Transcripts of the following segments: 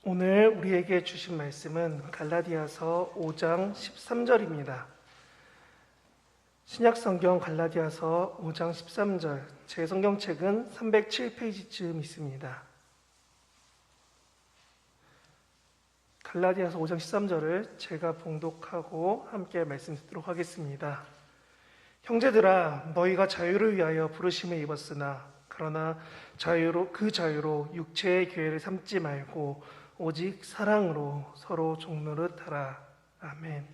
오늘 우리에게 주신 말씀은 갈라디아서 5장 13절입니다. 신약성경 갈라디아서 5장 13절, 제 성경책은 307페이지쯤 있습니다. 갈라디아서 5장 13절을 제가 봉독하고 함께 말씀 듣도록 하겠습니다. 형제들아, 너희가 자유를 위하여 부르심을 입었으나 그러나 그 자유로 육체의 기회를 삼지 말고 오직 사랑으로 서로 종노릇하라. 아멘.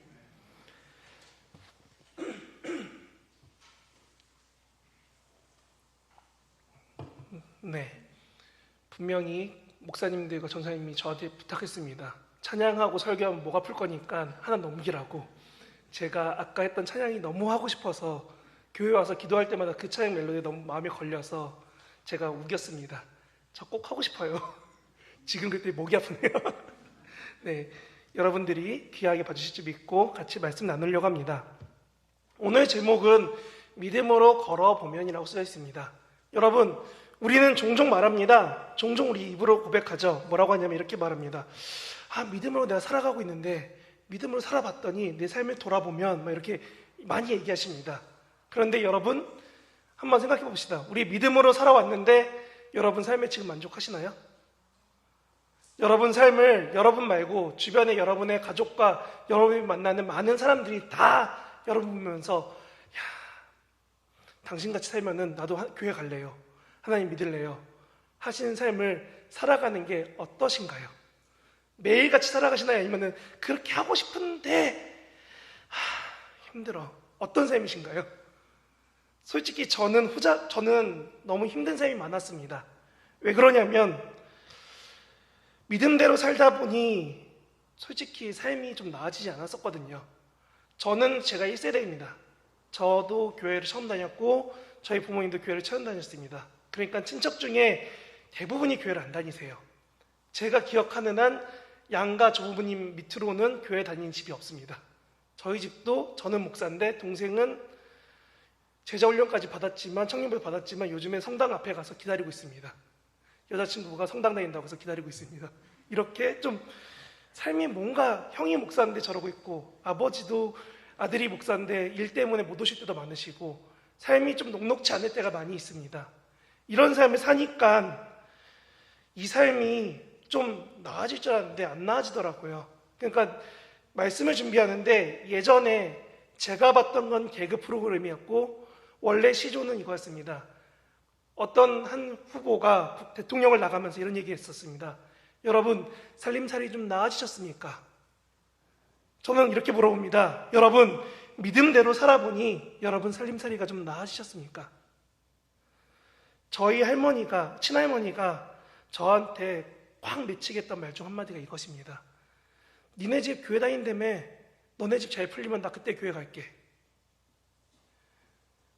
네, 분명히 목사님들과 전사님이 저한테 부탁했습니다. 찬양하고 설교하면 목 아플 거니까 하나 넘기라고. 제가 아까 했던 찬양이 너무 하고 싶어서 교회 와서 기도할 때마다 그 찬양 멜로디에 너무 마음에 걸려서 제가 우겼습니다. 저 꼭 하고 싶어요. 지금 그때 목이 아프네요. 네, 여러분들이 귀하게 봐주실 줄 믿고 같이 말씀 나누려고 합니다. 오늘 제목은 믿음으로 걸어보면이라고 쓰여 있습니다. 여러분, 우리는 종종 말합니다. 종종 우리 입으로 고백하죠. 뭐라고 하냐면 이렇게 말합니다. 믿음으로 내가 살아가고 있는데 믿음으로 살아봤더니 내 삶을 돌아보면 이렇게 많이 얘기하십니다. 그런데 여러분, 한번 생각해 봅시다. 우리 믿음으로 살아왔는데 여러분 삶에 지금 만족하시나요? 여러분 삶을 여러분 말고 주변에 여러분의 가족과 여러분이 만나는 많은 사람들이 다 여러분 보면서 당신같이 살면은 나도 교회 갈래요, 하나님 믿을래요 하시는 삶을 살아가는 게 어떠신가요? 매일같이 살아가시나요? 아니면은 그렇게 하고 싶은데 힘들어, 어떤 삶이신가요? 솔직히 저는 너무 힘든 삶이 많았습니다. 왜 그러냐면 믿음대로 살다 보니 솔직히 삶이 좀 나아지지 않았었거든요. 저는 제가 1세대입니다. 저도 교회를 처음 다녔고 저희 부모님도 교회를 처음 다녔습니다. 그러니까 친척 중에 대부분이 교회를 안 다니세요. 제가 기억하는 한 양가 조부모님 밑으로는 교회 다니는 집이 없습니다. 저희 집도 저는 목사인데 동생은 제자훈련까지 받았지만, 청년부를 받았지만 요즘에 성당 앞에 가서 기다리고 있습니다. 여자친구가 성당 다닌다고 해서 기다리고 있습니다. 이렇게 좀 삶이 뭔가 형이 목사인데 저러고 있고, 아버지도 아들이 목사인데 일 때문에 못 오실 때도 많으시고, 삶이 좀 녹록지 않을 때가 많이 있습니다. 이런 삶을 사니까 이 삶이 좀 나아질 줄 알았는데 안 나아지더라고요. 그러니까 말씀을 준비하는데 예전에 제가 봤던 건 개그 프로그램이었고 원래 시조는 이거였습니다. 어떤 한 후보가 대통령을 나가면서 이런 얘기 했었습니다. 여러분, 살림살이 좀 나아지셨습니까? 저는 이렇게 물어봅니다. 여러분, 믿음대로 살아보니 여러분 살림살이가 좀 나아지셨습니까? 저희 할머니가, 친할머니가 저한테 확 미치겠던 말 중 한마디가 이것입니다. 니네 집 교회 다닌다며, 너네 집 잘 풀리면 나 그때 교회 갈게.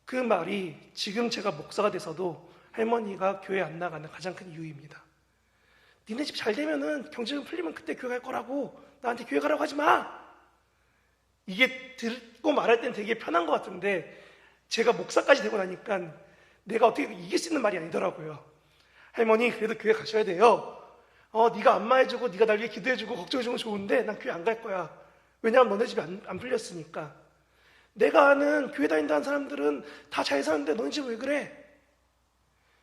그 말이 지금 제가 목사가 돼서도 할머니가 교회 안 나가는 가장 큰 이유입니다. 니네 집 잘 되면은 경제 좀 풀리면 그때 교회 갈 거라고, 나한테 교회 가라고 하지 마. 이게 듣고 말할 땐 되게 편한 것 같은데 제가 목사까지 되고 나니까 내가 어떻게 이길 수 있는 말이 아니더라고요. 할머니, 그래도 교회 가셔야 돼요. 네가 안마해주고 네가 날 위해 기도해주고 걱정해주면 좋은데 난 교회 안 갈 거야. 왜냐하면 너네 집이 안 풀렸으니까. 내가 아는 교회 다닌다는 사람들은 다 잘 사는데 너네 집 왜 그래?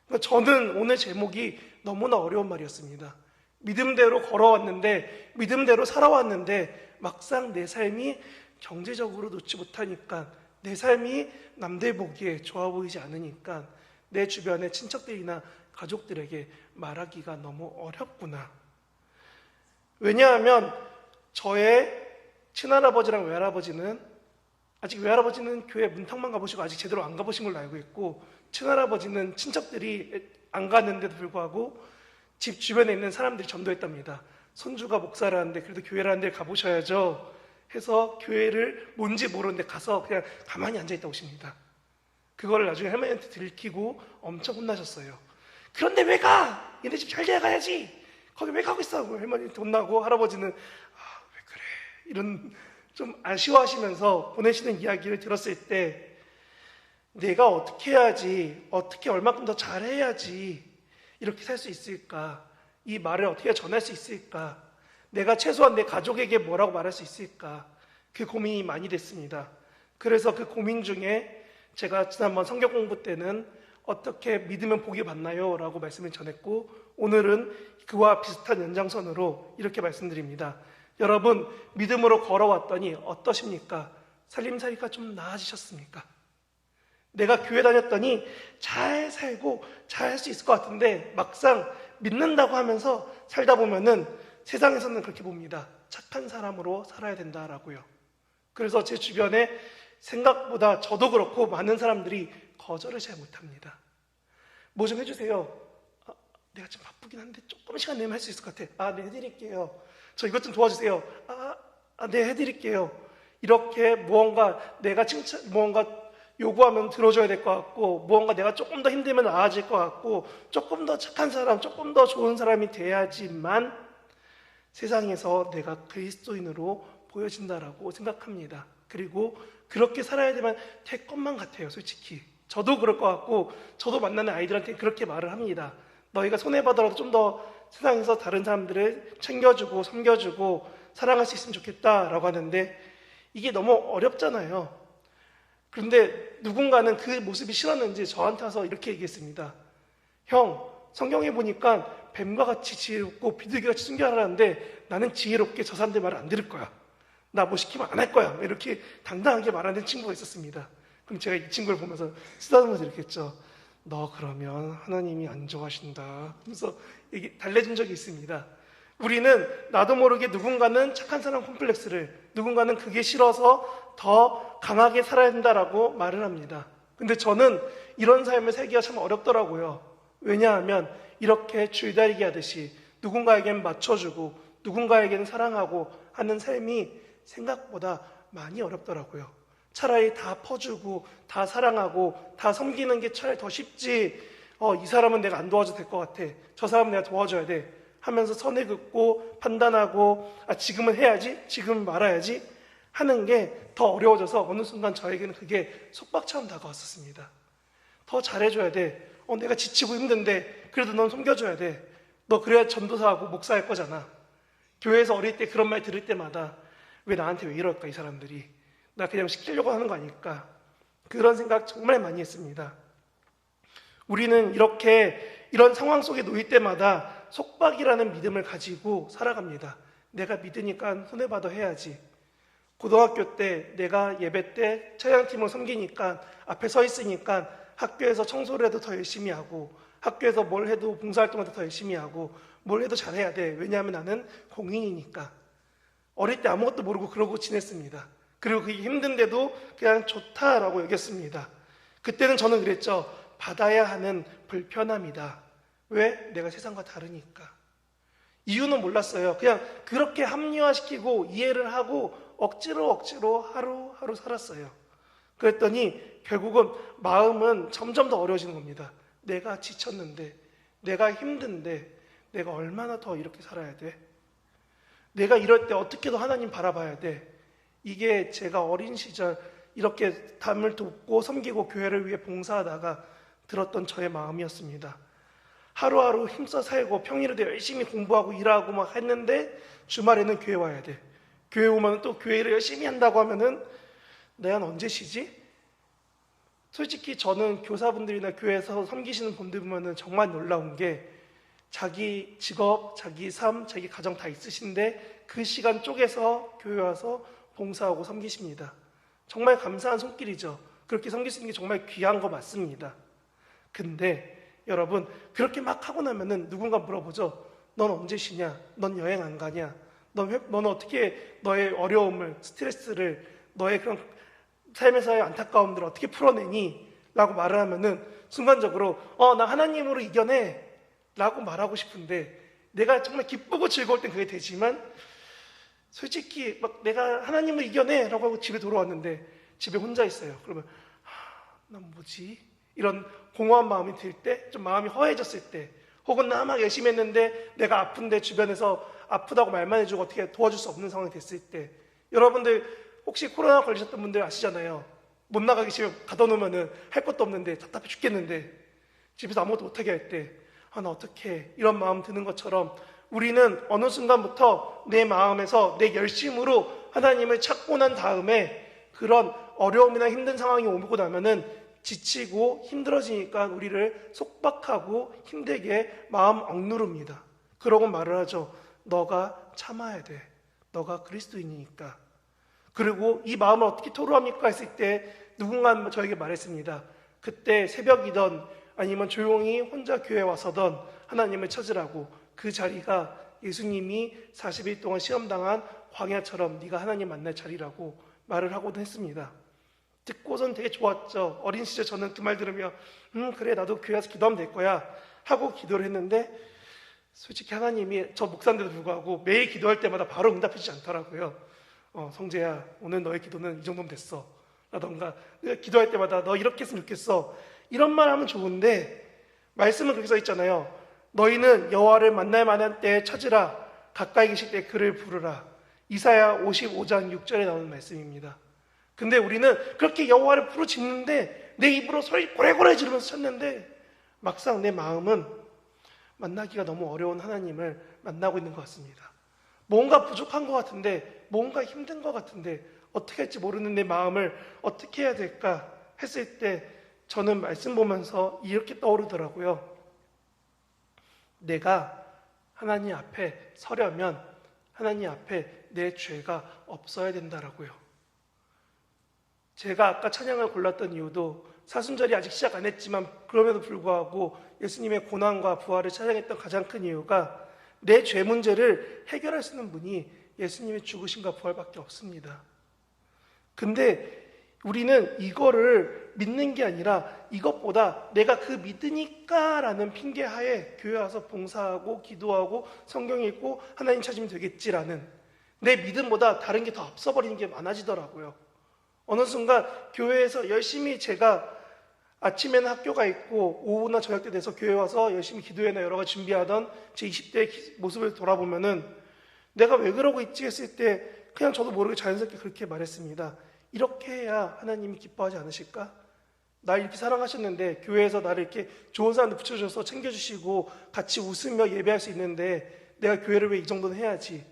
그러니까 저는 오늘 제목이 너무나 어려운 말이었습니다. 믿음대로 걸어왔는데, 믿음대로 살아왔는데 막상 내 삶이 경제적으로 놓지 못하니까, 내 삶이 남들 보기에 좋아 보이지 않으니까 내 주변의 친척들이나 가족들에게 말하기가 너무 어렵구나. 왜냐하면 저의 친할아버지랑 외할아버지는, 아직 외할아버지는 교회 문턱만 가보시고 아직 제대로 안 가보신 걸로 알고 있고, 친할아버지는 친척들이 안 갔는데도 불구하고 집 주변에 있는 사람들이 전도했답니다. 손주가 목사라는데 그래도 교회라는 데 가보셔야죠 해서 교회를 뭔지 모르는데 가서 그냥 가만히 앉아있다 오십니다. 그거를 나중에 할머니한테 들키고 엄청 혼나셨어요. 그런데 왜 가? 얘네 집 잘 돼야 가야지. 거기 왜 가고 있어? 할머니한테 혼나고, 할아버지는 왜 그래? 이런 좀 아쉬워하시면서 보내시는 이야기를 들었을 때 내가 어떻게 해야지, 어떻게 얼마큼 더 잘해야지 이렇게 살 수 있을까, 이 말을 어떻게 전할 수 있을까? 내가 최소한 내 가족에게 뭐라고 말할 수 있을까? 그 고민이 많이 됐습니다. 그래서 그 고민 중에 제가 지난번 성경 공부 때는 어떻게 믿으면 복이 받나요? 라고 말씀을 전했고, 오늘은 그와 비슷한 연장선으로 이렇게 말씀드립니다. 여러분, 믿음으로 걸어왔더니 어떠십니까? 살림살이가 좀 나아지셨습니까? 내가 교회 다녔더니 잘 살고 잘 할 수 있을 것 같은데 막상 믿는다고 하면서 살다 보면은 세상에서는 그렇게 봅니다. 착한 사람으로 살아야 된다라고요. 그래서 제 주변에 생각보다 저도 그렇고 많은 사람들이 거절을 잘 못합니다. 뭐 좀 해주세요. 내가 좀 바쁘긴 한데 조금 시간 내면 할 수 있을 것 같아. 네, 해드릴게요. 저 이것 좀 도와주세요. 네, 해드릴게요. 이렇게 무언가 요구하면 들어줘야 될 것 같고, 무언가 내가 조금 더 힘들면 나아질 것 같고, 조금 더 착한 사람, 조금 더 좋은 사람이 돼야지만 세상에서 내가 그리스도인으로 보여진다라고 생각합니다. 그리고 그렇게 살아야 될 것만 같아요, 솔직히. 저도 그럴 것 같고, 저도 만나는 아이들한테 그렇게 말을 합니다. 너희가 손해받더라도 좀 더 세상에서 다른 사람들을 챙겨주고 섬겨주고 사랑할 수 있으면 좋겠다라고 하는데, 이게 너무 어렵잖아요. 그런데 누군가는 그 모습이 싫었는지 저한테 와서 이렇게 얘기했습니다. 형, 성경에 보니까 뱀과 같이 지혜롭고 비둘기같이 순결하라는데 나는 지혜롭게 저 사람들 말 안 들을 거야. 나 뭐 시키면 안 할 거야. 이렇게 당당하게 말하는 친구가 있었습니다. 그럼 제가 이 친구를 보면서 쓰다듬어서 이렇게 했죠. 너 그러면 하나님이 안 좋아하신다. 하면서 달래준 적이 있습니다. 우리는 나도 모르게 누군가는 착한 사람 콤플렉스를, 누군가는 그게 싫어서 더 강하게 살아야 된다라고 말을 합니다. 근데 저는 이런 삶을 살기가 참 어렵더라고요. 왜냐하면 이렇게 줄다리기 하듯이 누군가에겐 맞춰주고 누군가에게는 사랑하고 하는 삶이 생각보다 많이 어렵더라고요. 차라리 다 퍼주고 다 사랑하고 다 섬기는 게 차라리 더 쉽지. 이 사람은 내가 안 도와줘도 될 것 같아. 저 사람은 내가 도와줘야 돼. 하면서 선을 긋고 판단하고 지금은 해야지, 지금은 말아야지 하는 게 더 어려워져서 어느 순간 저에게는 그게 속박처럼 다가왔었습니다. 더 잘해줘야 돼. 내가 지치고 힘든데 그래도 넌 섬겨줘야 돼. 너 그래야 전도사하고 목사할 거잖아. 교회에서 어릴 때 그런 말 들을 때마다 왜 나한테 왜 이럴까 이 사람들이. 나 그냥 시키려고 하는 거 아닐까. 그런 생각 정말 많이 했습니다. 우리는 이런 상황 속에 놓일 때마다 속박이라는 믿음을 가지고 살아갑니다. 내가 믿으니까 손해봐도 해야지. 고등학교 때 내가 예배 때 찬양팀을 섬기니까 앞에 서 있으니까 학교에서 청소를 해도 더 열심히 하고, 학교에서 뭘 해도 봉사활동을 더 열심히 하고, 뭘 해도 잘해야 돼. 왜냐하면 나는 공인이니까. 어릴 때 아무것도 모르고 그러고 지냈습니다. 그리고 그게 힘든데도 그냥 좋다라고 여겼습니다. 그때는 저는 그랬죠. 받아야 하는 불편함이다. 왜? 내가 세상과 다르니까. 이유는 몰랐어요. 그냥 그렇게 합리화시키고 이해를 하고 억지로 하루하루 살았어요. 그랬더니 결국은 마음은 점점 더 어려워지는 겁니다. 내가 지쳤는데, 내가 힘든데 내가 얼마나 더 이렇게 살아야 돼? 내가 이럴 때 어떻게 더 하나님 바라봐야 돼? 이게 제가 어린 시절 이렇게 담을 돕고 섬기고 교회를 위해 봉사하다가 들었던 저의 마음이었습니다. 하루하루 힘써 살고 평일에도 열심히 공부하고 일하고 막 했는데 주말에는 교회 와야 돼. 교회 오면 또 교회를 열심히 한다고 하면은 내가 언제 쉬지? 솔직히 저는 교사분들이나 교회에서 섬기시는 분들 보면은 정말 놀라운 게 자기 직업, 자기 삶, 자기 가정 다 있으신데 그 시간 쪼개서 교회 와서 봉사하고 섬기십니다. 정말 감사한 손길이죠. 그렇게 섬길 수 있는 게 정말 귀한 거 맞습니다. 근데 여러분, 그렇게 막 하고 나면은 누군가 물어보죠. 넌 언제 쉬냐? 넌 여행 안 가냐? 너는 어떻게 너의 어려움을, 스트레스를, 너의 그런 삶에서의 안타까움들을 어떻게 풀어내니? 라고 말을 하면은 순간적으로 나 하나님으로 이겨내 라고 말하고 싶은데, 내가 정말 기쁘고 즐거울 땐 그게 되지만 솔직히 막 내가 하나님을 이겨내 라고 하고 집에 돌아왔는데 집에 혼자 있어요. 그러면 난 뭐지? 이런 공허한 마음이 들 때, 좀 마음이 허해졌을 때, 혹은 나 막 열심히 했는데 내가 아픈데 주변에서 아프다고 말만 해주고 어떻게 도와줄 수 없는 상황이 됐을 때, 여러분들 혹시 코로나 걸리셨던 분들 아시잖아요. 못 나가게 집에 가둬놓으면 할 것도 없는데 답답해 죽겠는데 집에서 아무것도 못하게 할 때 나 어떻게 이런 마음 드는 것처럼 우리는 어느 순간부터 내 마음에서 내 열심으로 하나님을 찾고 난 다음에 그런 어려움이나 힘든 상황이 오고 나면은 지치고 힘들어지니까 우리를 속박하고 힘들게 마음 억누릅니다. 그러고 말을 하죠. 너가 참아야 돼. 너가 그리스도인이니까. 그리고 이 마음을 어떻게 토로합니까? 했을 때 누군가 저에게 말했습니다. 그때 새벽이던 아니면 조용히 혼자 교회에 와서던 하나님을 찾으라고. 그 자리가 예수님이 40일 동안 시험당한 광야처럼 네가 하나님 만날 자리라고 말을 하고도 했습니다. 듣고선 되게 좋았죠. 어린 시절 저는 그 말 들으며 그래 나도 교회 와서 기도하면 될 거야 하고 기도를 했는데 솔직히 하나님이 저 목사인데도 불구하고 매일 기도할 때마다 바로 응답해 주지 않더라고요. 성재야 오늘 너의 기도는 이 정도면 됐어 라던가 기도할 때마다 너 이렇게 했으면 좋겠어 이런 말 하면 좋은데 말씀은 그렇게 써 있잖아요. 너희는 여호와를 만날 만한 때에 찾으라 가까이 계실 때 그를 부르라. 이사야 55장 6절에 나오는 말씀입니다. 근데 우리는 그렇게 여호와를 부르짖는데 내 입으로 소리 고래고래 지르면서 찾는데 막상 내 마음은 만나기가 너무 어려운 하나님을 만나고 있는 것 같습니다. 뭔가 부족한 것 같은데 뭔가 힘든 것 같은데 어떻게 할지 모르는 내 마음을 어떻게 해야 될까 했을 때 저는 말씀 보면서 이렇게 떠오르더라고요. 내가 하나님 앞에 서려면 하나님 앞에 내 죄가 없어야 된다라고요. 제가 아까 찬양을 골랐던 이유도 사순절이 아직 시작 안 했지만 그럼에도 불구하고 예수님의 고난과 부활을 찬양했던 가장 큰 이유가 내 죄 문제를 해결할 수 있는 분이 예수님의 죽으심과 부활밖에 없습니다. 근데 우리는 이거를 믿는 게 아니라 이것보다 내가 그 믿으니까 라는 핑계하에 교회 와서 봉사하고 기도하고 성경 읽고 하나님 찾으면 되겠지라는 내 믿음보다 다른 게 더 앞서버리는 게 많아지더라고요. 어느 순간 교회에서 열심히 제가 아침에는 학교가 있고 오후나 저녁 때 돼서 교회 와서 열심히 기도회나 여러 가지 준비하던 제 20대 모습을 돌아보면은 내가 왜 그러고 있지 했을 때 그냥 저도 모르게 자연스럽게 그렇게 말했습니다. 이렇게 해야 하나님이 기뻐하지 않으실까? 날 이렇게 사랑하셨는데 교회에서 나를 이렇게 좋은 사람들 붙여줘서 챙겨주시고 같이 웃으며 예배할 수 있는데 내가 교회를 왜 이 정도는 해야지?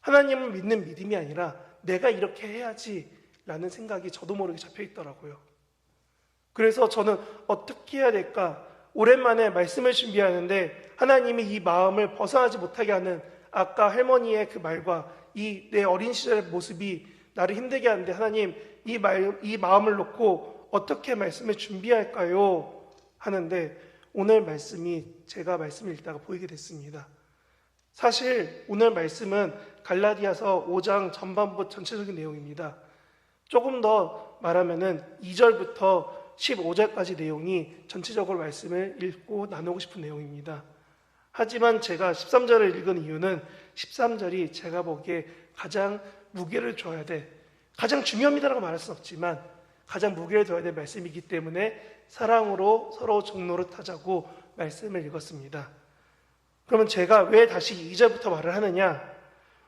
하나님을 믿는 믿음이 아니라 내가 이렇게 해야지 라는 생각이 저도 모르게 잡혀 있더라고요. 그래서 저는 어떻게 해야 될까? 오랜만에 말씀을 준비하는데 하나님이 이 마음을 벗어나지 못하게 하는 아까 할머니의 그 말과 이 내 어린 시절의 모습이 나를 힘들게 하는데 하나님 이 마음을 놓고 어떻게 말씀을 준비할까요? 하는데 오늘 말씀이 제가 말씀을 읽다가 보이게 됐습니다. 사실 오늘 말씀은 갈라디아서 5장 전반부 전체적인 내용입니다. 조금 더 말하면은 2절부터 15절까지 내용이 전체적으로 말씀을 읽고 나누고 싶은 내용입니다. 하지만 제가 13절을 읽은 이유는 13절이 제가 보기에 가장 무게를 줘야 돼. 가장 중요합니다라고 말할 수는 없지만 가장 무게를 둬야 될 말씀이기 때문에 사랑으로 서로 종노릇하자고 말씀을 읽었습니다. 그러면 제가 왜 다시 2절부터 말을 하느냐?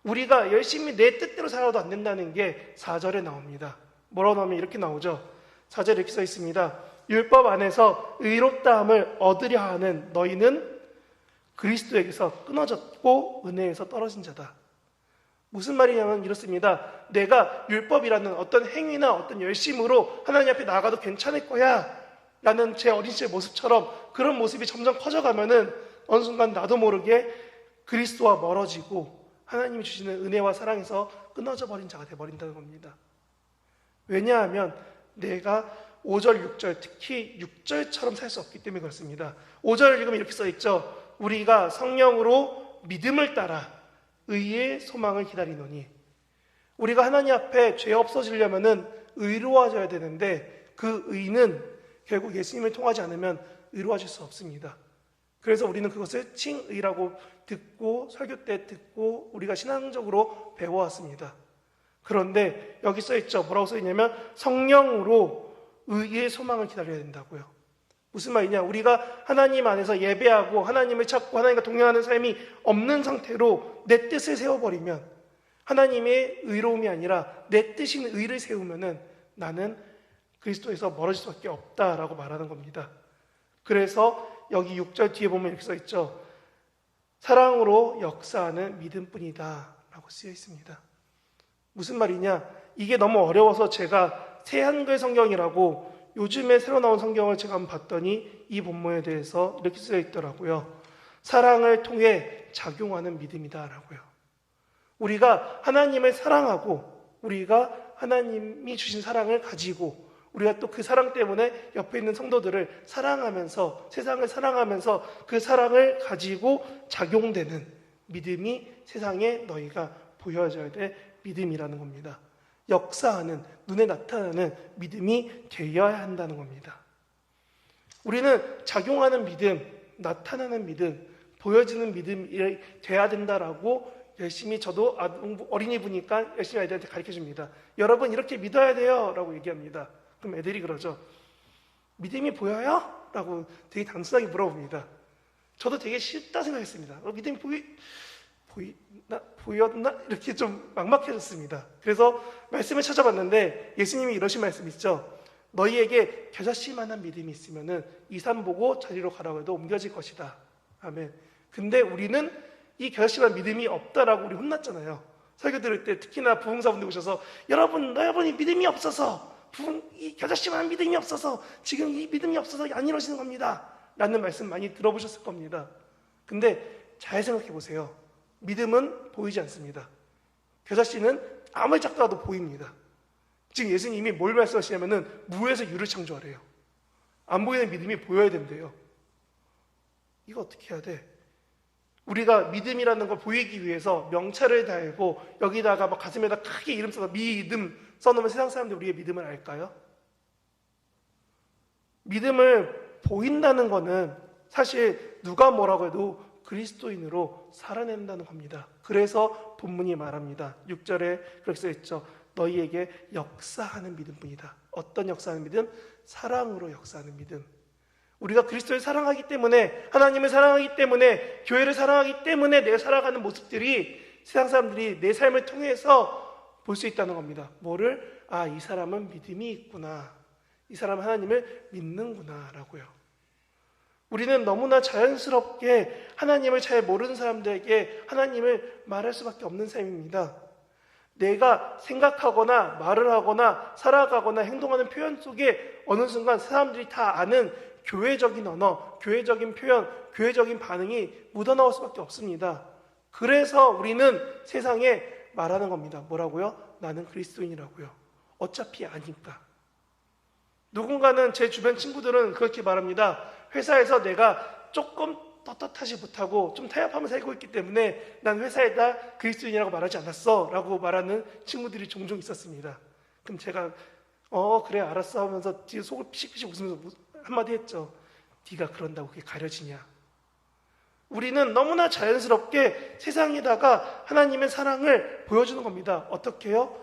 우리가 열심히 내 뜻대로 살아도 안 된다는 게 4절에 나옵니다. 뭐라고 나오면 이렇게 나오죠. 4절에 이렇게 써 있습니다. 율법 안에서 의롭다함을 얻으려 하는 너희는 그리스도에게서 끊어졌고 은혜에서 떨어진 자다. 무슨 말이냐면 이렇습니다. 내가 율법이라는 어떤 행위나 어떤 열심으로 하나님 앞에 나아가도 괜찮을 거야 라는 제 어린 시절 모습처럼 그런 모습이 점점 커져가면은 어느 순간 나도 모르게 그리스도와 멀어지고 하나님이 주시는 은혜와 사랑에서 끊어져 버린 자가 되어버린다는 겁니다. 왜냐하면 내가 5절, 6절, 특히 6절처럼 살 수 없기 때문에 그렇습니다. 5절을 읽으면 이렇게 써있죠. 우리가 성령으로 믿음을 따라 의의 소망을 기다리노니. 우리가 하나님 앞에 죄 없어지려면 의로워져야 되는데 그 의는 결국 예수님을 통하지 않으면 의로워질 수 없습니다. 그래서 우리는 그것을 칭의라고 듣고 설교 때 듣고 우리가 신앙적으로 배워왔습니다. 그런데 여기 써있죠. 뭐라고 써있냐면 성령으로 의의 소망을 기다려야 된다고요. 무슨 말이냐? 우리가 하나님 안에서 예배하고 하나님을 찾고 하나님과 동행하는 삶이 없는 상태로 내 뜻을 세워버리면 하나님의 의로움이 아니라 내 뜻인 의를 세우면은 나는 그리스도에서 멀어질 수밖에 없다라고 말하는 겁니다. 그래서 여기 6절 뒤에 보면 이렇게 써 있죠. 사랑으로 역사하는 믿음뿐이다 라고 쓰여 있습니다. 무슨 말이냐? 이게 너무 어려워서 제가 새 한글 성경이라고 요즘에 새로 나온 성경을 제가 한번 봤더니 이 본문에 대해서 이렇게 쓰여 있더라고요. 사랑을 통해 작용하는 믿음이다 라고요. 우리가 하나님을 사랑하고 우리가 하나님이 주신 사랑을 가지고 우리가 또 그 사랑 때문에 옆에 있는 성도들을 사랑하면서 세상을 사랑하면서 그 사랑을 가지고 작용되는 믿음이 세상에 너희가 보여줘야 될 믿음이라는 겁니다. 역사하는, 눈에 나타나는 믿음이 되어야 한다는 겁니다. 우리는 작용하는 믿음, 나타나는 믿음, 보여지는 믿음이 돼야 된다라고 열심히 저도 어린이부니까 열심히 아이들한테 가르쳐줍니다. 여러분 이렇게 믿어야 돼요 라고 얘기합니다. 그럼 애들이 그러죠. 믿음이 보여요? 라고 되게 단순하게 물어봅니다. 저도 되게 쉽다 생각했습니다. 믿음이 보였나? 이렇게 좀 막막해졌습니다. 그래서 말씀을 찾아봤는데 예수님이 이러신 말씀 있죠. 너희에게 겨자씨만한 믿음이 있으면 이 산 보고 저리로 가라고 해도 옮겨질 것이다. 아멘. 근데 우리는 이 겨자씨만 믿음이 없다라고 우리 혼났잖아요. 설교 들을 때 특히나 부흥사분들 오셔서 여러분이 믿음이 없어서 이 겨자씨만 믿음이 없어서 지금 이 믿음이 없어서 안 이루어지는 겁니다 라는 말씀 많이 들어보셨을 겁니다. 근데 잘 생각해 보세요. 믿음은 보이지 않습니다. 겨자씨는 아무리 작다도 보입니다. 지금 예수님이 뭘 말씀하시냐면은 무에서 유를 창조하래요. 안 보이는 믿음이 보여야 된대요. 이거 어떻게 해야 돼? 우리가 믿음이라는 걸 보이기 위해서 명찰을 달고 여기다가 막 가슴에다 크게 이름 써서 믿음 써놓으면 세상 사람들이 우리의 믿음을 알까요? 믿음을 보인다는 거는 사실 누가 뭐라고 해도 그리스도인으로 살아낸다는 겁니다. 그래서 본문이 말합니다. 6절에 그렇게 써있죠. 너희에게 역사하는 믿음뿐이다. 어떤 역사하는 믿음? 사랑으로 역사하는 믿음. 우리가 그리스도를 사랑하기 때문에, 하나님을 사랑하기 때문에, 교회를 사랑하기 때문에 내가 살아가는 모습들이 세상 사람들이 내 삶을 통해서 볼 수 있다는 겁니다. 뭐를? 아, 이 사람은 믿음이 있구나. 이 사람은 하나님을 믿는구나 라고요. 우리는 너무나 자연스럽게 하나님을 잘 모르는 사람들에게 하나님을 말할 수밖에 없는 삶입니다. 내가 생각하거나 말을 하거나 살아가거나 행동하는 표현 속에 어느 순간 사람들이 다 아는 교회적인 언어, 교회적인 표현, 교회적인 반응이 묻어나올 수밖에 없습니다. 그래서 우리는 세상에 말하는 겁니다. 뭐라고요? 나는 그리스도인이라고요. 어차피 아니까. 누군가는 제 주변 친구들은 그렇게 말합니다. 회사에서 내가 조금 떳떳하지 못하고 좀 타협하며 살고 있기 때문에 난 회사에다 그리스도인이라고 말하지 않았어 라고 말하는 친구들이 종종 있었습니다. 그럼 제가 그래 알았어 하면서 뒤에 속을 피식피식 웃으면서 한마디 했죠. 네가 그런다고 그게 가려지냐. 우리는 너무나 자연스럽게 세상에다가 하나님의 사랑을 보여주는 겁니다. 어떻게 해요?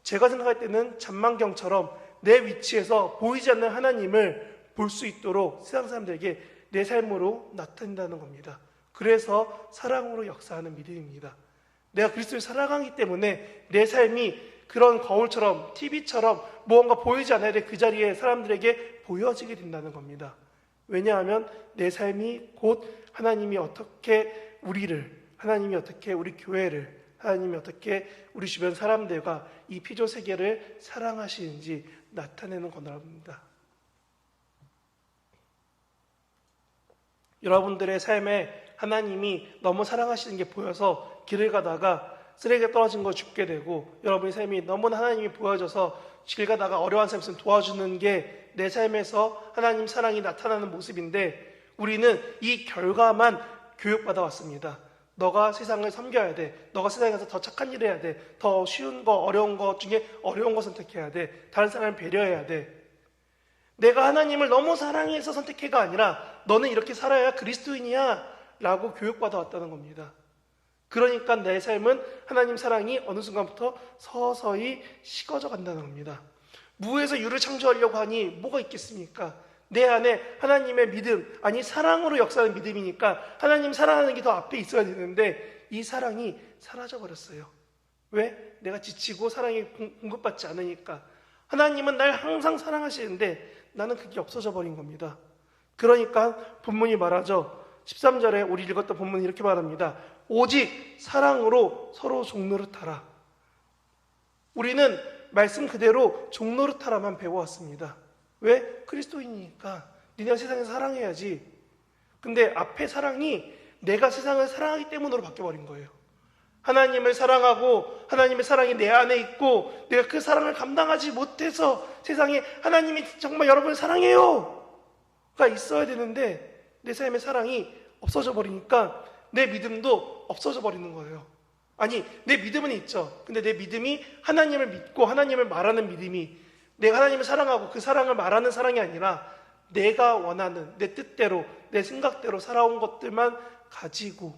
제가 생각할 때는 잔망경처럼 내 위치에서 보이지 않는 하나님을 볼 수 있도록 세상 사람들에게 내 삶으로 나타낸다는 겁니다. 그래서 사랑으로 역사하는 믿음입니다. 내가 그리스도를 사랑하기 때문에 내 삶이 그런 거울처럼 TV처럼 무언가 보이지 않아야 될 그 자리에 사람들에게 보여지게 된다는 겁니다. 왜냐하면 내 삶이 곧 하나님이 어떻게 하나님이 어떻게 우리 교회를, 하나님이 어떻게 우리 주변 사람들과 이 피조 세계를 사랑하시는지 나타내는 거랍니다. 여러분들의 삶에 하나님이 너무 사랑하시는 게 보여서 길을 가다가 쓰레기가 떨어진 거 줍게 되고, 여러분의 삶이 너무나 하나님이 보여져서 길 가다가 어려운 사람 있으면 도와주는 게 내 삶에서 하나님 사랑이 나타나는 모습인데, 우리는 이 결과만 교육받아 왔습니다. 너가 세상을 섬겨야 돼. 너가 세상에 가서 더 착한 일 해야 돼. 더 쉬운 거, 어려운 것 중에 어려운 거 선택해야 돼. 다른 사람을 배려해야 돼. 내가 하나님을 너무 사랑해서 선택해가 아니라 너는 이렇게 살아야 그리스도인이야 라고 교육받아 왔다는 겁니다. 그러니까 내 삶은 하나님 사랑이 어느 순간부터 서서히 식어져 간다는 겁니다. 무에서 유를 창조하려고 하니 뭐가 있겠습니까? 내 안에 하나님의 믿음, 아니 사랑으로 역사하는 믿음이니까 하나님 사랑하는 게 더 앞에 있어야 되는데 이 사랑이 사라져 버렸어요. 왜? 내가 지치고 사랑이 공급받지 않으니까. 하나님은 날 항상 사랑하시는데 나는 그게 없어져 버린 겁니다. 그러니까 본문이 말하죠. 13절에 우리 읽었던 본문이 이렇게 말합니다. 오직 사랑으로 서로 종노릇하라. 우리는 말씀 그대로 종노릇하라만 배워왔습니다. 왜? 그리스도인이니까. 니네가 세상에서 사랑해야지. 근데 앞에 사랑이 내가 세상을 사랑하기 때문으로 바뀌어버린 거예요. 하나님을 사랑하고 하나님의 사랑이 내 안에 있고 내가 그 사랑을 감당하지 못해서 세상에 하나님이 정말 여러분을 사랑해요 가 있어야 되는데 내 삶의 사랑이 없어져 버리니까 내 믿음도 없어져 버리는 거예요. 아니, 내 믿음은 있죠. 근데 내 믿음이 하나님을 믿고 하나님을 말하는 믿음이, 내가 하나님을 사랑하고 그 사랑을 말하는 사랑이 아니라 내가 원하는 내 뜻대로 내 생각대로 살아온 것들만 가지고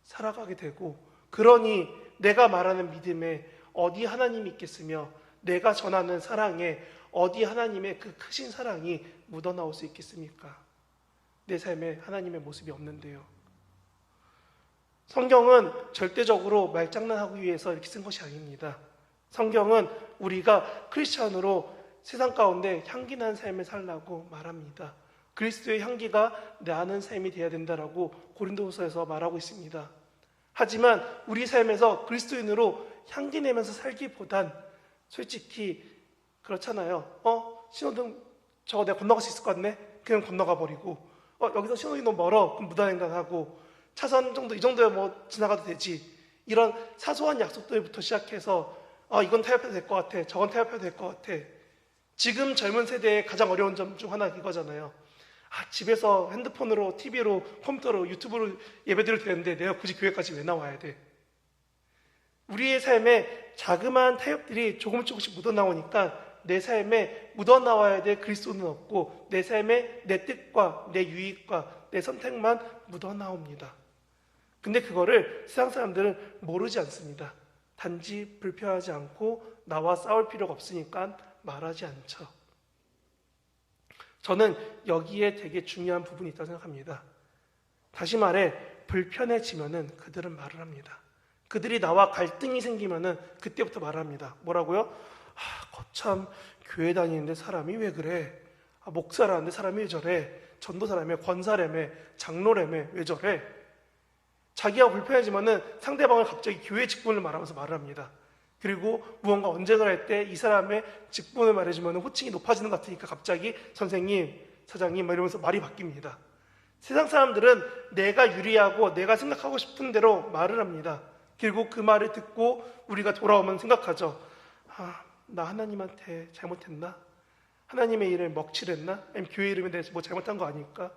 살아가게 되고, 그러니 내가 말하는 믿음에 어디 하나님이 있겠으며 내가 전하는 사랑에 어디 하나님의 그 크신 사랑이 묻어나올 수 있겠습니까? 내 삶에 하나님의 모습이 없는데요. 성경은 절대적으로 말장난하기 위해서 이렇게 쓴 것이 아닙니다. 성경은 우리가 크리스찬으로 세상 가운데 향기나는 삶을 살라고 말합니다. 그리스도의 향기가 나는 삶이 되어야 된다라고 고린도후서에서 말하고 있습니다. 하지만 우리 삶에서 그리스도인으로 향기 내면서 살기보단 솔직히 그렇잖아요. 신호등 저거 내가 건너갈 수 있을 것 같네? 그냥 건너가 버리고, 여기서 신호등이 너무 멀어? 그럼 무단횡단하고, 차선 정도 이 정도야 뭐 지나가도 되지. 이런 사소한 약속들부터 시작해서 이건 타협해도 될 것 같아, 저건 타협해도 될 것 같아. 지금 젊은 세대의 가장 어려운 점 중 하나가 이거잖아요. 집에서 핸드폰으로, TV로, 컴퓨터로, 유튜브로 예배드려도 되는데 내가 굳이 교회까지 왜 나와야 돼? 우리의 삶에 자그마한 타협들이 조금씩 묻어나오니까 내 삶에 묻어나와야 될 그리스도는 없고 내 삶에 내 뜻과 내 유익과 내 선택만 묻어나옵니다. 근데 그거를 세상 사람들은 모르지 않습니다. 단지 불편하지 않고 나와 싸울 필요가 없으니까 말하지 않죠. 저는 여기에 되게 중요한 부분이 있다고 생각합니다. 다시 말해, 불편해지면은 그들은 말을 합니다. 그들이 나와 갈등이 생기면은 그때부터 말을 합니다. 뭐라고요? 거참 교회 다니는데 사람이 왜 그래? 목사라는데 사람이 왜 저래? 전도사라며, 권사라며, 장로라며 왜 저래? 자기가 불편해지면은 상대방을 갑자기 교회 직분을 말하면서 말을 합니다. 그리고 무언가 언쟁을 할 때 이 사람의 직분을 말해주면 호칭이 높아지는 것 같으니까 갑자기 선생님, 사장님 이러면서 말이 바뀝니다. 세상 사람들은 내가 유리하고 내가 생각하고 싶은 대로 말을 합니다. 그리고 그 말을 듣고 우리가 돌아오면 생각하죠. 나 하나님한테 잘못했나? 하나님의 일을 먹칠했나? 아니면 교회 이름에 대해서 뭐 잘못한 거 아닐까?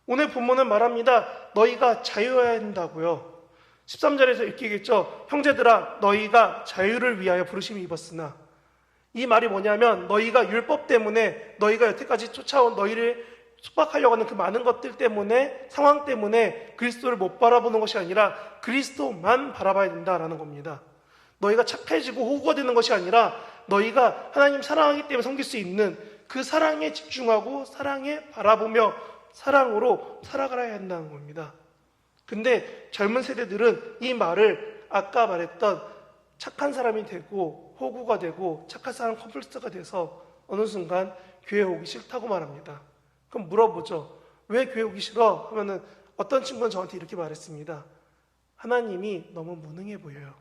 오늘 본문은 말합니다. 너희가 자유해야 한다고요. 13절에서 이렇게 얘기했죠. 형제들아, 너희가 자유를 위하여 부르심을 입었으나. 이 말이 뭐냐면 너희가 율법 때문에, 너희가 여태까지 쫓아온 너희를 속박하려고 하는 그 많은 것들 때문에, 상황 때문에 그리스도를 못 바라보는 것이 아니라 그리스도만 바라봐야 된다라는 겁니다. 너희가 착해지고 호구가 되는 것이 아니라 너희가 하나님 사랑하기 때문에 섬길 수 있는 그 사랑에 집중하고 사랑에 바라보며 사랑으로 살아가야 한다는 겁니다. 근데 젊은 세대들은 이 말을 아까 말했던 착한 사람이 되고 호구가 되고 착한 사람 컴플렉스가 돼서 어느 순간 교회 오기 싫다고 말합니다. 그럼 물어보죠. 왜 교회 오기 싫어? 하면은 어떤 친구는 저한테 이렇게 말했습니다. 하나님이 너무 무능해 보여요.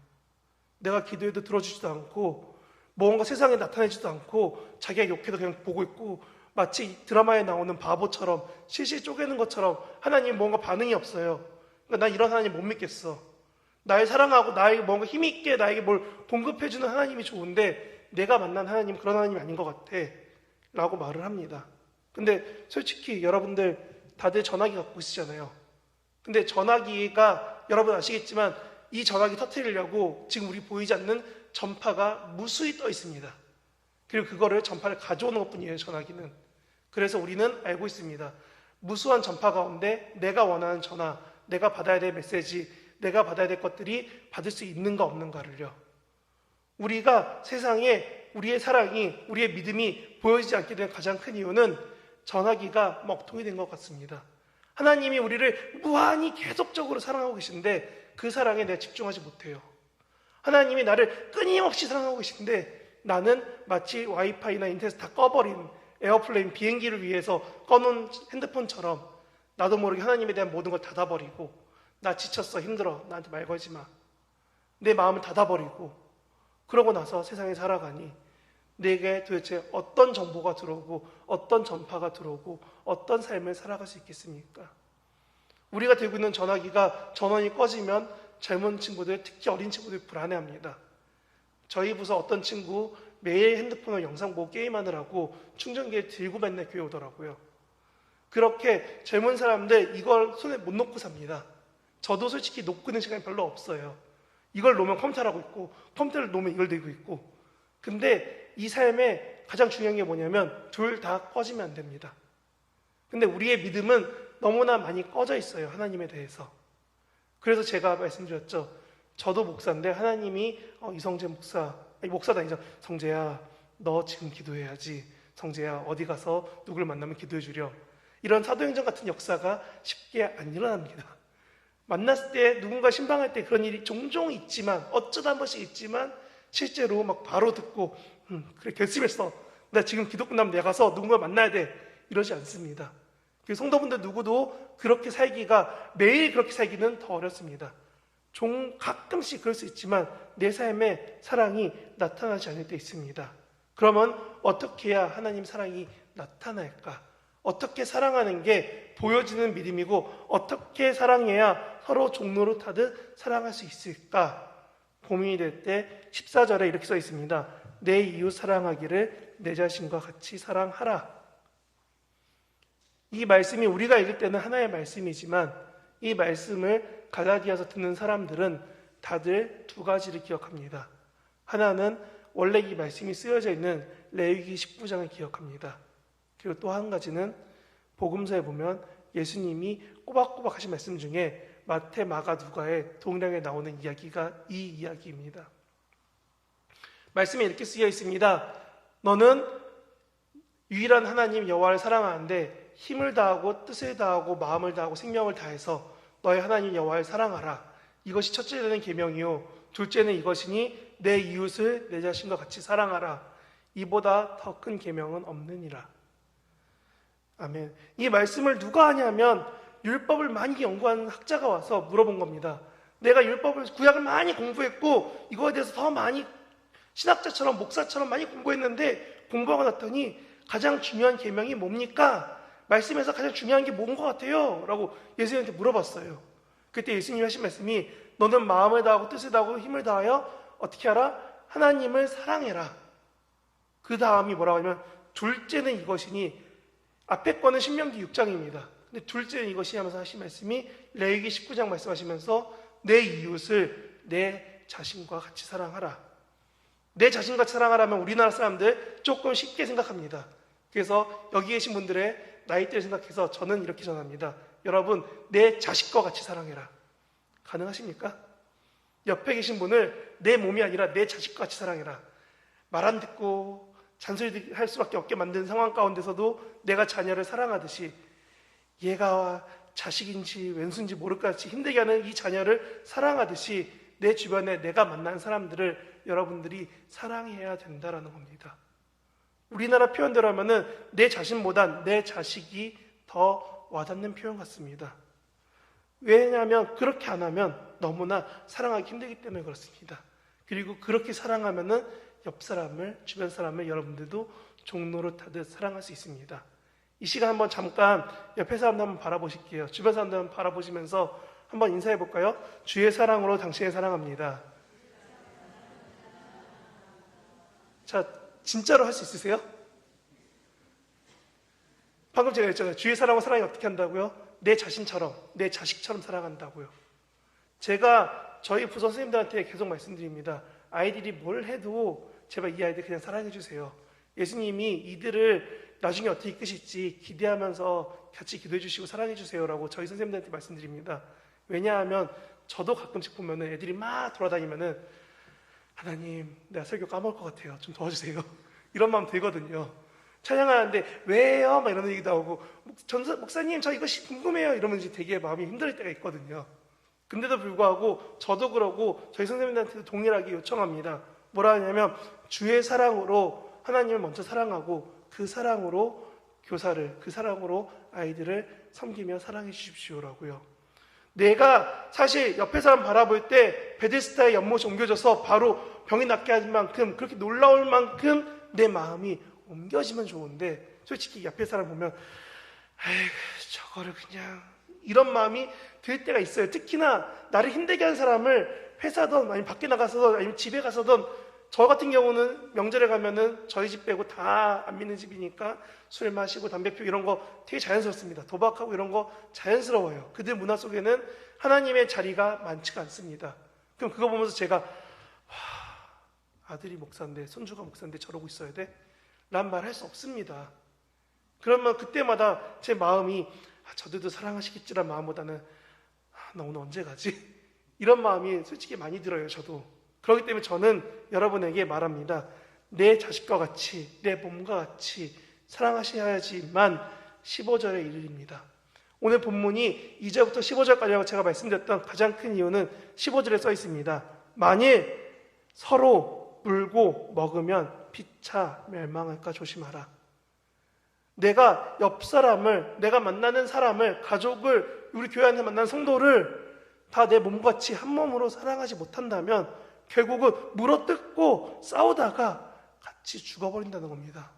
내가 기도해도 들어주지도 않고 뭔가 세상에 나타내지도 않고 자기가 욕해도 그냥 보고 있고 마치 드라마에 나오는 바보처럼 실실 쪼개는 것처럼 하나님 뭔가 반응이 없어요. 그러니까 난 이런 하나님 못 믿겠어. 날 사랑하고 나에게 뭔가 힘이 있게 나에게 뭘 공급해주는 하나님이 좋은데 내가 만난 하나님은 그런 하나님이 아닌 것 같아 라고 말을 합니다. 근데 솔직히 여러분들 다들 전화기 갖고 있으잖아요. 근데 전화기가 여러분 아시겠지만 이 전화기 터뜨리려고 지금 우리 보이지 않는 전파가 무수히 떠 있습니다. 그리고 그거를 전파를 가져오는 것뿐이에요, 전화기는. 그래서 우리는 알고 있습니다. 무수한 전파 가운데 내가 원하는 전화, 내가 받아야 될 메시지, 내가 받아야 될 것들이 받을 수 있는가 없는가를요. 우리가 세상에 우리의 사랑이, 우리의 믿음이 보여지지 않게 된 가장 큰 이유는 전화기가 먹통이 된 것 같습니다. 하나님이 우리를 무한히 계속적으로 사랑하고 계신데 그 사랑에 내가 집중하지 못해요. 하나님이 나를 끊임없이 사랑하고 계신데 나는 마치 와이파이나 인터넷 다 꺼버린 에어플레인 비행기를 위해서 꺼놓은 핸드폰처럼 나도 모르게 하나님에 대한 모든 걸 닫아버리고 나 지쳤어 힘들어 나한테 말 걸지 마 내 마음을 닫아버리고 그러고 나서 세상에 살아가니 내게 도대체 어떤 정보가 들어오고 어떤 전파가 들어오고 어떤 삶을 살아갈 수 있겠습니까? 우리가 들고 있는 전화기가 전원이 꺼지면 젊은 친구들, 특히 어린 친구들이 불안해합니다. 저희 부서 어떤 친구 매일 핸드폰으로 영상 보고 게임하느라고 충전기를 들고 맨날 교회 오더라고요. 그렇게 젊은 사람들 이걸 손에 못 놓고 삽니다. 저도 솔직히 놓고 있는 시간이 별로 없어요. 이걸 놓으면 컴퓨터를 하고 있고 컴퓨터를 놓으면 이걸 들고 있고 근데 이 삶에 가장 중요한 게 뭐냐면 둘 다 꺼지면 안 됩니다. 근데 우리의 믿음은 너무나 많이 꺼져 있어요. 하나님에 대해서. 그래서 제가 말씀드렸죠. 저도 목사인데 하나님이 이성재 목사, 아니 목사도 아니죠. 성재야 너 지금 기도해야지. 성재야 어디 가서 누구를 만나면 기도해 주렴. 이런 사도행전 같은 역사가 쉽게 안 일어납니다. 만났을 때 누군가 신방할 때 그런 일이 종종 있지만 어쩌다 한 번씩 있지만 실제로 막 바로 듣고 그래 결심했어. 나 지금 기도 끝나면 내가 가서 누군가 만나야 돼. 이러지 않습니다. 성도분들 누구도 그렇게 살기가 매일 그렇게 살기는 더 어렵습니다. 가끔씩 그럴 수 있지만 내 삶에 사랑이 나타나지 않을 때 있습니다. 그러면 어떻게 해야 하나님 사랑이 나타날까? 어떻게 사랑하는 게 보여지는 믿음이고 어떻게 사랑해야 서로 종로를 타듯 사랑할 수 있을까? 고민이 될 때 14절에 이렇게 써 있습니다. 내 이웃 사랑하기를 내 자신과 같이 사랑하라. 이 말씀이 우리가 읽을 때는 하나의 말씀이지만 이 말씀을 갈라디아서 듣는 사람들은 다들 두 가지를 기억합니다. 하나는 원래 이 말씀이 쓰여져 있는 레위기 19장을 기억합니다. 그리고 또 한 가지는 복음서에 보면 예수님이 꼬박꼬박 하신 말씀 중에 마태, 마가, 누가의 동일하게 나오는 이야기가 이 이야기입니다. 말씀에 이렇게 쓰여 있습니다. 너는 유일한 하나님 여호와를 사랑하는데 힘을 다하고 뜻을 다하고 마음을 다하고 생명을 다해서 너의 하나님 여호와를 사랑하라. 이것이 첫째는 계명이요 둘째는 이것이니 내 이웃을 내 자신과 같이 사랑하라. 이보다 더 큰 계명은 없느니라. 아멘. 이 말씀을 누가 하냐면 율법을 많이 연구한 학자가 와서 물어본 겁니다. 내가 율법을 구약을 많이 공부했고 이거에 대해서 더 많이 신학자처럼 목사처럼 많이 공부했는데 공부하고 났더니 가장 중요한 계명이 뭡니까? 말씀에서 가장 중요한 게 뭔 것 같아요? 라고 예수님한테 물어봤어요. 그때 예수님이 하신 말씀이 너는 마음을 다하고 뜻을 다하고 힘을 다하여 어떻게 하라? 하나님을 사랑해라. 그 다음이 뭐라고 하냐면 둘째는 이것이니 앞에 거는 신명기 6장입니다. 근데 둘째는 이것이 하면서 하신 말씀이 레위기 19장 말씀하시면서 내 이웃을 내 자신과 같이 사랑하라. 내 자신과 같이 사랑하라면 우리나라 사람들 조금 쉽게 생각합니다. 그래서 여기 계신 분들의 나이대를 생각해서 저는 이렇게 전합니다. 여러분 내 자식과 같이 사랑해라. 가능하십니까? 옆에 계신 분을 내 몸이 아니라 내 자식과 같이 사랑해라. 말 안 듣고 잔소리 할 수밖에 없게 만든 상황 가운데서도 내가 자녀를 사랑하듯이 얘가 자식인지 왼수인지 모를 것 같이 힘들게 하는 이 자녀를 사랑하듯이 내 주변에 내가 만난 사람들을 여러분들이 사랑해야 된다라는 겁니다. 우리나라 표현대로 하면은 내 자신보단 내 자식이 더 와닿는 표현 같습니다. 왜냐하면 그렇게 안 하면 너무나 사랑하기 힘들기 때문에 그렇습니다. 그리고 그렇게 사랑하면은 옆 사람을, 주변 사람을 여러분들도 종로를 타듯 사랑할 수 있습니다. 이 시간 한번 잠깐 옆에 사람들 한번 바라보실게요. 주변 사람들 한번 바라보시면서 한번 인사해 볼까요? 주의 사랑으로 당신을 사랑합니다. 자, 진짜로 할 수 있으세요? 방금 제가 했잖아요. 주의 사랑으로 사랑이 어떻게 한다고요? 내 자신처럼, 내 자식처럼 사랑한다고요. 제가 저희 부서 선생님들한테 계속 말씀드립니다. 아이들이 뭘 해도 제발 이 아이들 그냥 사랑해 주세요. 예수님이 이들을 나중에 어떻게 이끄실지 기대하면서 같이 기도해 주시고 사랑해 주세요라고 저희 선생님들한테 말씀드립니다. 왜냐하면 저도 가끔씩 보면은 애들이 막 돌아다니면은 하나님 내가 설교 까먹을 것 같아요. 좀 도와주세요. 이런 마음 들거든요. 찬양하는데 왜요? 막 이런 얘기도 하고 목사님 저 이것이 궁금해요. 이러면 이제 되게 마음이 힘들 때가 있거든요. 근데도 불구하고 저도 그러고 저희 선생님들한테도 동일하게 요청합니다. 뭐라 하냐면 주의 사랑으로 하나님을 먼저 사랑하고 그 사랑으로 교사를, 그 사랑으로 아이들을 섬기며 사랑해 주십시오라고요. 내가 사실 옆에 사람 바라볼 때 베데스다의 연못이 옮겨져서 바로 병이 낫게 할 만큼, 그렇게 놀라울 만큼 내 마음이 옮겨지면 좋은데, 솔직히 옆에 사람 보면 에이, 저거를 그냥, 이런 마음이 들 때가 있어요. 특히나 나를 힘들게 하는 사람을 회사든 아니면 밖에 나가서든 아니면 집에 가서든, 저 같은 경우는 명절에 가면은 저희 집 빼고 다 안 믿는 집이니까 술 마시고 담배 피우고 이런 거 되게 자연스럽습니다. 도박하고 이런 거 자연스러워요. 그들 문화 속에는 하나님의 자리가 많지가 않습니다. 그럼 그거 보면서 제가 아들이 목사인데, 손주가 목사인데 저러고 있어야 돼? 란 말 할 수 없습니다. 그러면 그때마다 제 마음이 저들도 사랑하시겠지란 마음보다는 나 오늘 언제 가지? 이런 마음이 솔직히 많이 들어요. 저도. 그렇기 때문에 저는 여러분에게 말합니다. 내 자식과 같이, 내 몸과 같이 사랑하셔야지만 15절에 이르립니다. 오늘 본문이 2절부터 15절까지라고 제가 말씀드렸던 가장 큰 이유는 15절에 써 있습니다. 만일 서로 물고 먹으면 피차 멸망할까 조심하라. 내가 옆 사람을, 내가 만나는 사람을, 가족을, 우리 교회 안에 만나는 성도를 다 내 몸같이 한 몸으로 사랑하지 못한다면 결국은 물어뜯고 싸우다가 같이 죽어버린다는 겁니다.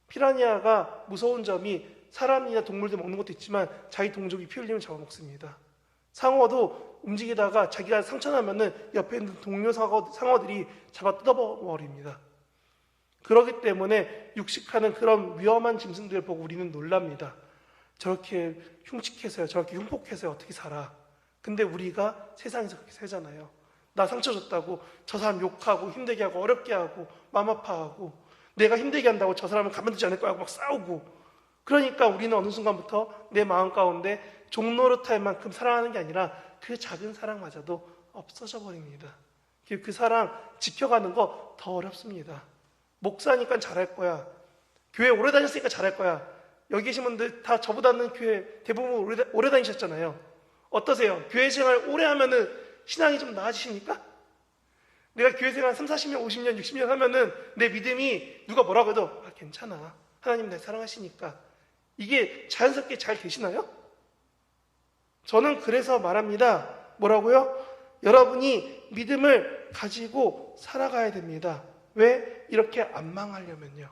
피라니아가 무서운 점이 사람이나 동물들 먹는 것도 있지만 자기 동족이 피 흘리면 잡아먹습니다. 상어도 움직이다가 자기가 상처나면은 옆에 있는 동료 상어들이 잡아 뜯어버립니다. 그렇기 때문에 육식하는 그런 위험한 짐승들을 보고 우리는 놀랍니다. 저렇게 흉측해서요, 저렇게 흉폭해서요, 어떻게 살아? 근데 우리가 세상에서 그렇게 살잖아요. 나 상처 줬다고 저 사람 욕하고 힘들게 하고 어렵게 하고 마음 아파하고, 내가 힘들게 한다고 저 사람은 가만두지 않을 거야 하고 막 싸우고. 그러니까 우리는 어느 순간부터 내 마음 가운데 종노릇할 만큼 사랑하는 게 아니라 그 작은 사랑마저도 없어져 버립니다. 그 사랑 지켜가는 거 더 어렵습니다. 목사니까 잘할 거야, 교회 오래 다녔으니까 잘할 거야. 여기 계신 분들 다 저보다는 교회 대부분 오래 다니셨잖아요. 어떠세요? 교회 생활 오래 하면은 신앙이 좀 나아지십니까? 내가 교회 생활 3, 40년, 50년, 60년 하면은 내 믿음이 누가 뭐라고 해도 괜찮아, 하나님 날 사랑하시니까, 이게 자연스럽게 잘 되시나요? 저는 그래서 말합니다. 뭐라고요? 여러분이 믿음을 가지고 살아가야 됩니다. 왜? 이렇게 안 망하려면요.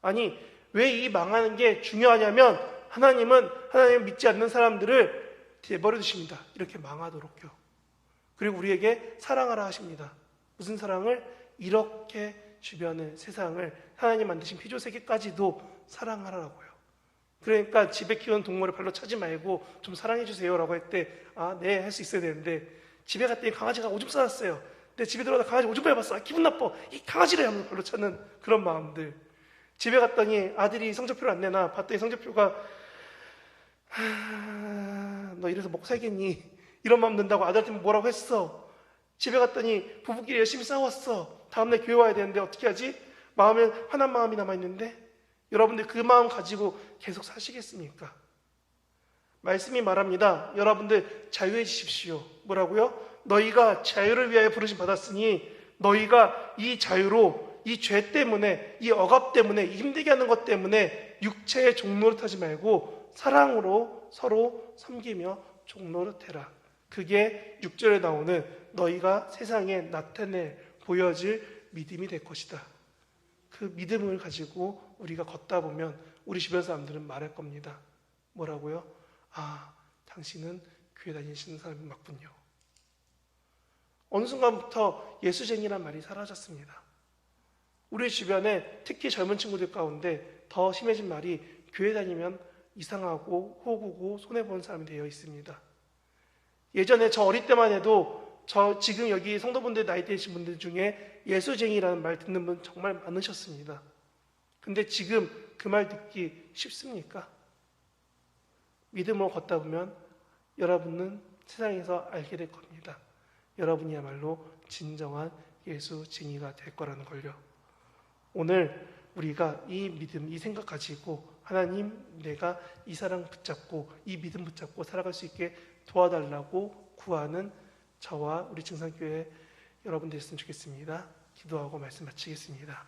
아니, 왜 이 망하는 게 중요하냐면 하나님은 하나님을 믿지 않는 사람들을 내버려 두십니다. 이렇게 망하도록요. 그리고 우리에게 사랑하라 하십니다. 무슨 사랑을? 이렇게 주변을, 세상을, 하나님 만드신 피조세계까지도 사랑하라고요. 그러니까 집에 키우는 동물을 발로 차지 말고 좀 사랑해 주세요라고 할 때 네, 할 수 있어야 되는데, 집에 갔더니 강아지가 오줌 싸놨어요. 근데 집에 들어가다 강아지 오줌 밟았어. 기분 나빠. 이 강아지를 하면서 발로 차는 그런 마음들. 집에 갔더니 아들이 성적표를 안 내나 봤더니 성적표가 너 이래서 먹고 살겠니? 이런 마음 든다고 아들한테 뭐라고 했어. 집에 갔더니 부부끼리 열심히 싸웠어. 다음날 교회 와야 되는데 어떻게 하지? 마음에 화난 마음이 남아있는데, 여러분들 그 마음 가지고 계속 사시겠습니까? 말씀이 말합니다. 여러분들 자유해지십시오. 뭐라고요? 너희가 자유를 위하여 부르심 받았으니 너희가 이 자유로, 이 죄 때문에, 이 억압 때문에, 이 힘들게 하는 것 때문에 육체의 종노릇하지 말고 사랑으로 서로 섬기며 종노릇해라. 그게 6절에 나오는 너희가 세상에 나타낼, 보여질 믿음이 될 것이다. 그 믿음을 가지고 우리가 걷다 보면 우리 주변 사람들은 말할 겁니다. 뭐라고요? 당신은 교회 다니시는 사람이 맞군요. 어느 순간부터 예수쟁이란 말이 사라졌습니다. 우리 주변에 특히 젊은 친구들 가운데 더 심해진 말이 교회 다니면 이상하고 호구고 손해보는 사람이 되어 있습니다. 예전에 저 어릴 때만 해도 지금 여기 성도분들 나이 되신 분들 중에 예수쟁이라는 말 듣는 분 정말 많으셨습니다. 근데 지금 그 말 듣기 쉽습니까? 믿음으로 걷다 보면 여러분은 세상에서 알게 될 겁니다. 여러분이야말로 진정한 예수쟁이가 될 거라는 걸요. 오늘 우리가 이 믿음, 이 생각 가지고 하나님, 내가 이 사랑 붙잡고 이 믿음 붙잡고 살아갈 수 있게 도와달라고 구하는 저와 우리 증산교회 여러분 됐으면 좋겠습니다. 기도하고 말씀 마치겠습니다.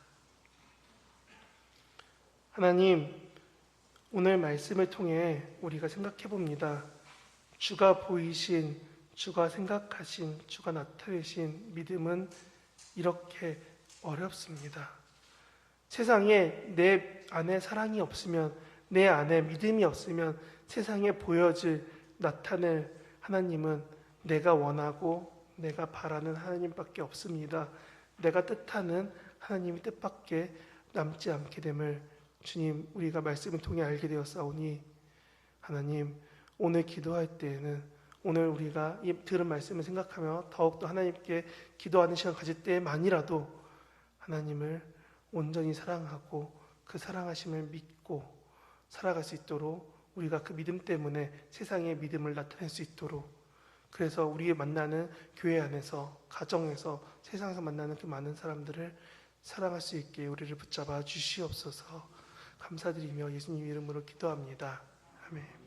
하나님, 오늘 말씀을 통해 우리가 생각해 봅니다. 주가 보이신, 주가 생각하신, 주가 나타내신 믿음은 이렇게 어렵습니다. 세상에 내 안에 사랑이 없으면, 내 안에 믿음이 없으면 세상에 보여질, 나타낼 하나님은 내가 원하고 내가 바라는 하나님밖에 없습니다. 내가 뜻하는 하나님의 뜻밖에 남지 않게 됨을 주님, 우리가 말씀을 통해 알게 되었사오니, 하나님, 오늘 기도할 때에는, 오늘 우리가 이 들은 말씀을 생각하며 더욱더 하나님께 기도하는 시간 가질 때만이라도 하나님을 온전히 사랑하고 그 사랑하심을 믿고 살아갈 수 있도록, 우리가 그 믿음 때문에 세상의 믿음을 나타낼 수 있도록, 그래서 우리의 만나는 교회 안에서, 가정에서, 세상에서 만나는 그 많은 사람들을 사랑할 수 있게 우리를 붙잡아 주시옵소서. 감사드리며 예수님 이름으로 기도합니다. 아멘.